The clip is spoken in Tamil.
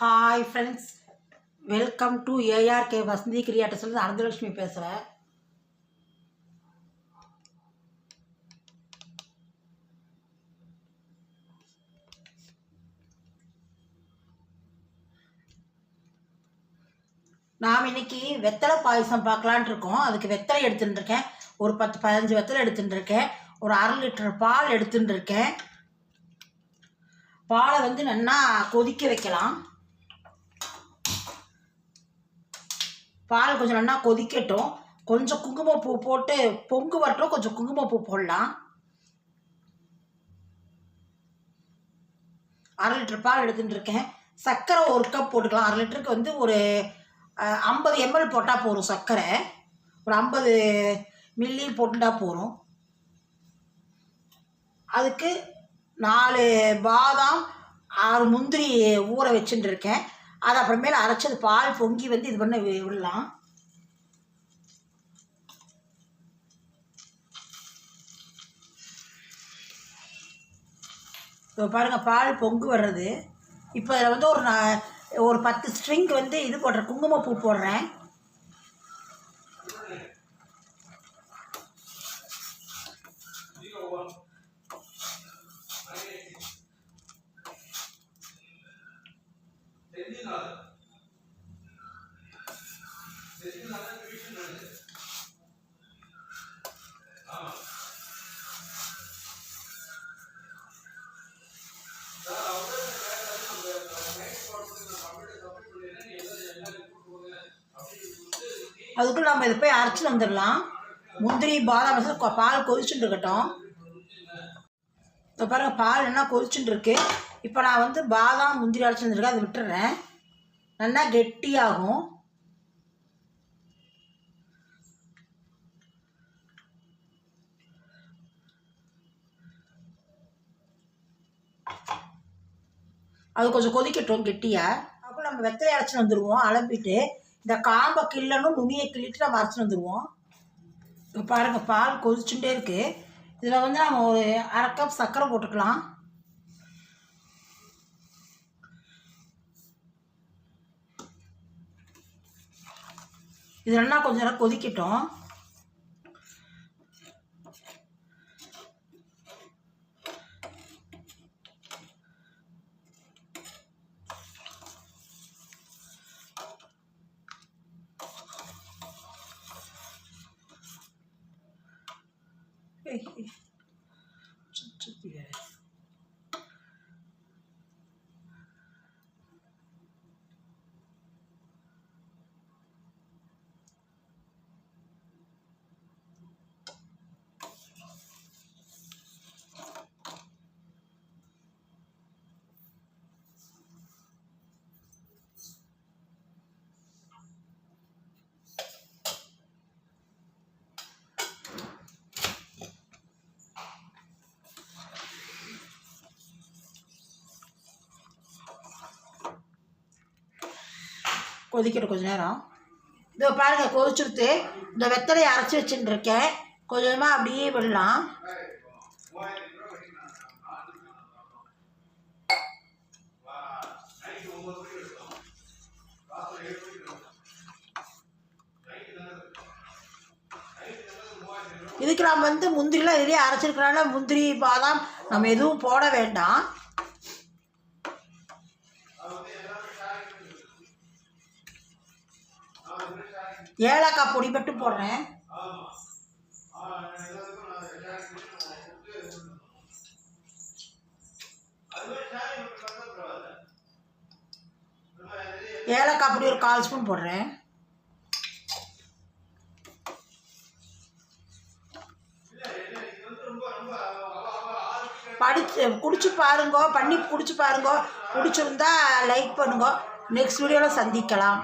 Hi friends, welcome to ARK Vasanthi கிரியேட்டர்ஸ்லேருந்து அனந்தலட்சுமி பேசுகிறேன். நாம் இன்னைக்கு வெத்தலை பாயசம் பார்க்கலான் இருக்கோம். அதுக்கு வெத்தலை எடுத்துகிட்டு இருக்கேன். ஒரு 10-15 வெத்தலை எடுத்துகிட்டு இருக்கேன். ஒரு 1/2 லிட்டர் பால் எடுத்துகிட்டு இருக்கேன். பாலை வந்து நல்லா கொதிக்க வைக்கலாம். பால் கொஞ்சம் நல்லா கொதிக்கட்டும். கொஞ்சம் குங்குமப்பூ போட்டு பொங்கு வரட்டும். கொஞ்சம் குங்குமப்பூ போடலாம். 1/2 லிட்டர் பால் எடுத்துகிட்டு இருக்கேன். சர்க்கரை 1 கப் போட்டுக்கலாம். 1/2 லிட்டருக்கு வந்து ஒரு 50 ml போட்டால் போதும். சர்க்கரை ஒரு 50 மில்லி போட்டுட்டா போதும். அதுக்கு 4 பாதாம் 6 முந்திரி ஊற வச்சுட்டு இருக்கேன். அது அப்புறமேல அரைச்சது பால் பொங்கி வந்து இது பண்ண விடலாம். இப்போ பாருங்கள், பால் பொங்கு வர்றது. இப்போ இதில் வந்து ஒரு 10 ஸ்ட்ரிங் வந்து இது போடுறேன், குங்குமப்பூ போடுறேன். அதுக்குள்ள நம்ம இதை போய் அரைச்சிட்டு வந்துடலாம். முந்திரி பாதாம் பால் கொதிச்சுட்டு இருக்கட்டும். இப்போ பாருங்கள், பால் என்ன கொதிச்சுட்டு இருக்கு. இப்போ நான் வந்து பாதாம் முந்திரி அரைச்சி வந்துருக்கேன். அதை விட்டுறேன். நல்லா கெட்டியாகும். அது கொஞ்சம் கொதிக்கட்டும் கெட்டியாக. அப்போ நம்ம வெத்தலை அரைச்சிட்டு வந்துடுவோம். அலம்பிட்டு இந்த காம்பை கிள்ளணும், நுனியை கிள்ளிட்டு நம்ம அரைச்சிட்டு வந்துடுவோம். இப்போ பாருங்கள், பால் கொதிச்சுட்டே இருக்குது. இதில் வந்து நம்ம ஒரு 1/2 கப் சர்க்கரை போட்டுக்கலாம். இது நல்லா கொஞ்சம் நேரம் கொதிக்கட்டும். கொதிக்கட்டும் கொஞ்சம் நேரம். இதோ பாருங்கள், கொதிச்சுடுத்து. இந்த வெத்தலையை அரைச்சி வச்சுட்டு இருக்கேன். கொஞ்சமாக அப்படியே விடலாம். இதுக்கு நாம் வந்து முந்திரிலாம் இதுலேயே அரைச்சிருக்கிறனால முந்திரி பாதாம் நம்ம எதுவும் போட வேண்டாம். ஏலக்காய் பொடி மட்டும் போடுறேன். ஏலக்காய் பொடி ஒரு 1/4 ஸ்பூன் போடுறேன். குடிச்சு பாருங்க, பண்ணி குடிச்சு பாருங்க. பிடிச்சிருந்தா லைக் பண்ணுங்க. நெக்ஸ்ட் வீடியோவில் சந்திக்கலாம்.